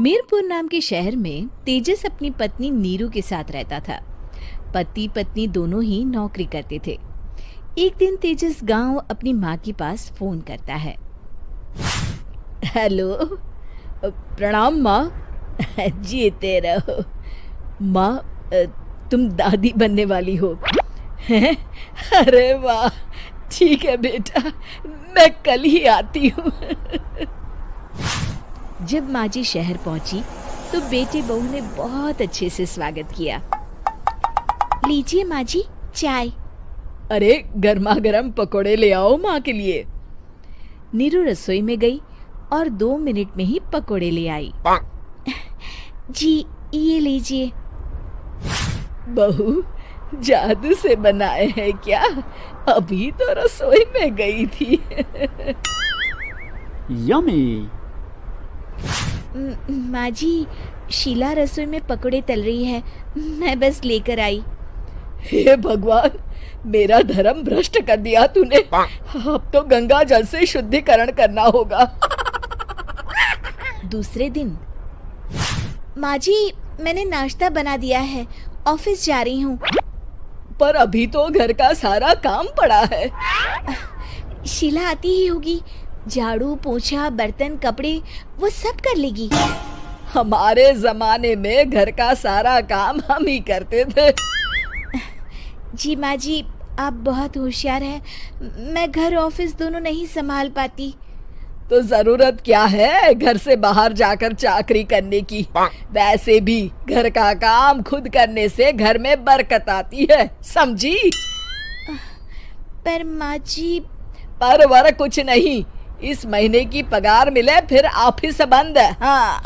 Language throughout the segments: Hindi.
मीरपुर नाम के शहर में तेजस अपनी पत्नी नीरू के साथ रहता था। पति पत्नी दोनों ही नौकरी करते थे। एक दिन तेजस गांव अपनी माँ के पास फोन करता है। हेलो, प्रणाम माँ। जीते रहो माँ, तुम दादी बनने वाली हो हैं? अरे वाह, ठीक है बेटा, मैं कल ही आती हूँ। जब माँ जी शहर पहुंची तो बेटे बहू ने बहुत अच्छे से स्वागत किया। लीजिए माँ जी, चाय। अरे गर्मा गर्म पकोड़े ले आओ माँ के लिए। नीरू रसोई में गई और 2 मिनट में ही पकोड़े ले आई। जी ये लीजिए। बहू, जादू से बनाए हैं क्या? अभी तो रसोई में गई थी। यम्मी। माँ जी, शीला रसोई में पकोड़े तल रही है, मैं बस लेकर आई। हे भगवान, मेरा धर्म भ्रष्ट कर दिया तूने। अब तो गंगा जल से शुद्धिकरण करना होगा। दूसरे दिन, माँ जी मैंने नाश्ता बना दिया है, ऑफिस जा रही हूँ। पर अभी तो घर का सारा काम पड़ा है। शीला आती ही होगी, झाड़ू पोछा बर्तन कपड़े वो सब कर लेगी। हमारे जमाने में घर का सारा काम हम ही करते थे। जी माँ जी, आप बहुत होशियार हैं, मैं घर ऑफिस दोनों नहीं संभाल पाती। तो जरूरत क्या है घर से बाहर जाकर चाकरी करने की? वैसे भी घर का काम खुद करने से घर में बरकत आती है, समझी? पर माँ जी। पर वर कुछ नहीं, इस महीने की पगार मिले फिर ऑफिस बंद। हाँ।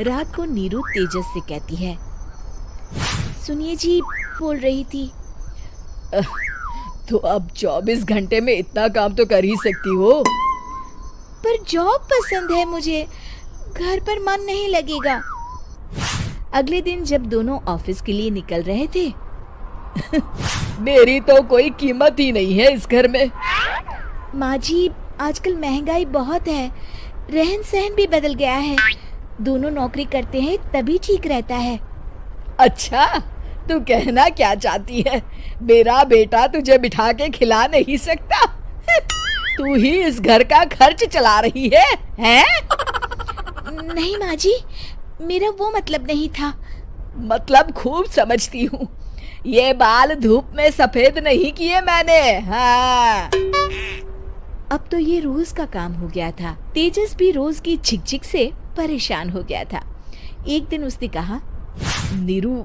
रात को नीरू तेजस से कहती है, सुनिए जी, बोल रही थी। तो अब 24 घंटे में इतना काम तो कर ही सकती हो। पर जॉब पसंद है मुझे, घर पर मन नहीं लगेगा। अगले दिन जब दोनों ऑफिस के लिए निकल रहे थे, मेरी तो कोई कीमत ही नहीं है इस घर में। माँ जी, आजकल महंगाई बहुत है, रहन सहन भी बदल गया है, दोनों नौकरी करते हैं तभी ठीक रहता है। अच्छा, तू कहना क्या चाहती है? मेरा बेटा तुझे बिठा के खिला नहीं सकता? तू ही इस घर का खर्च चला रही है, हैं? नहीं माँ जी, मेरा वो मतलब नहीं था। मतलब खूब समझती हूँ, ये बाल धूप में सफेद नहीं किए मैंने। हाँ। अब तो ये रोज का काम हो गया था। तेजस भी रोज की झिकझिक से परेशान हो गया था। एक दिन उसने कहा, नीरू,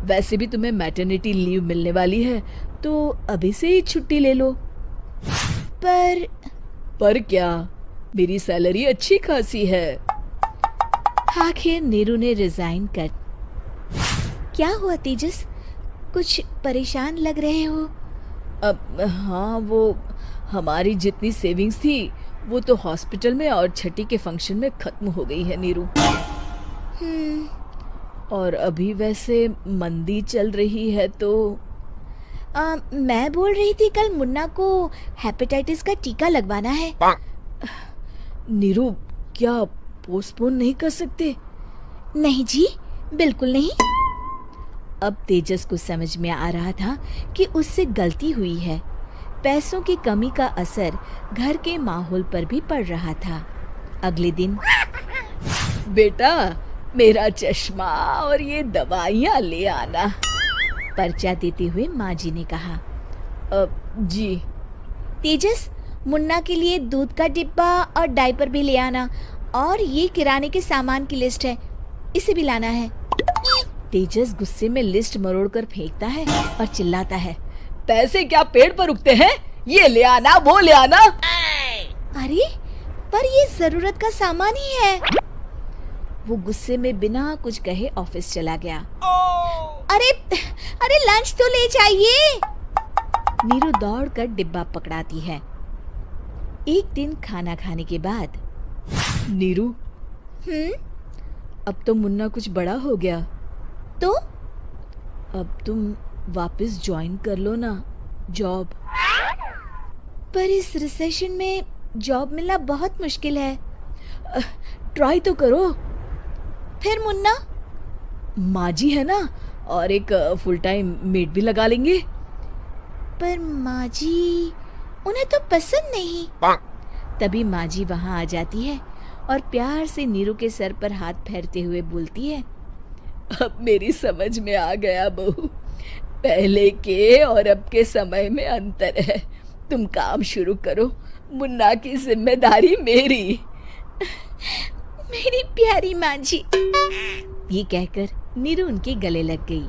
वैसे भी तुम्हें मैटरनिटी लीव मिलने वाली है, तो अभी से ही छुट्टी ले लो। पर क्या, मेरी सैलरी अच्छी खासी है। आखिर नीरू ने रिजाइन कर। क्या हुआ तेजस, कुछ परेशान लग रहे हो? हाँ, वो हमारी जितनी सेविंग्स थी वो तो हॉस्पिटल में और छठी के फंक्शन में खत्म हो गई है नीरू। और अभी वैसे मंदी चल रही है तो मैं बोल रही थी कल मुन्ना को हेपेटाइटिस का टीका लगवाना है। नीरू, क्या पोस्टपोन नहीं कर सकते? नहीं जी, बिल्कुल नहीं। अब तेजस को समझ में आ रहा था कि उससे गलती हुई है। पैसों की कमी का असर घर के माहौल पर भी पड़ रहा था। अगले दिन, बेटा मेरा चश्मा और ये दवाइयाँ ले आना, पर्चा देते हुए माँ जी ने कहा। जी। तेजस, मुन्ना के लिए दूध का डिब्बा और डायपर भी ले आना, और ये किराने के सामान की लिस्ट है, इसे भी लाना है। तेजस गुस्से में लिस्ट मरोड़कर फेंकता है और चिल्लाता है, पैसे क्या पेड़ पर उगते हैं? ये ले आना, वो ले आना। अरे पर ये जरूरत का सामान ही है। वो गुस्से में बिना कुछ कहे ऑफिस चला गया। अरे लंच तो ले जाइए। नीरू दौड़कर डिब्बा पकड़ाती है। एक दिन खाना खाने के बाद, नीरू, अब तो मुन्ना कुछ बड़ा हो गया, तो अब तुम वापस ज्वाइन कर लो ना जॉब। पर इस रिसेशन में जॉब मिलना बहुत मुश्किल है। ट्राई तो करो। फिर मुन्ना? माँ जी है ना, और एक फुल टाइम मेड भी लगा लेंगे। पर माँ जी, उन्हें तो पसंद नहीं। तभी माँ जी वहाँ आ जाती है और प्यार से नीरू के सर पर हाथ फेरते हुए बोलती है, अब मेरी समझ में आ गया बहू, पहले के और अब के समय में अंतर है। तुम काम शुरू करो, मुन्ना की जिम्मेदारी मेरी। मेरी प्यारी माँ जी, ये कहकर नीरू उनके गले लग गई।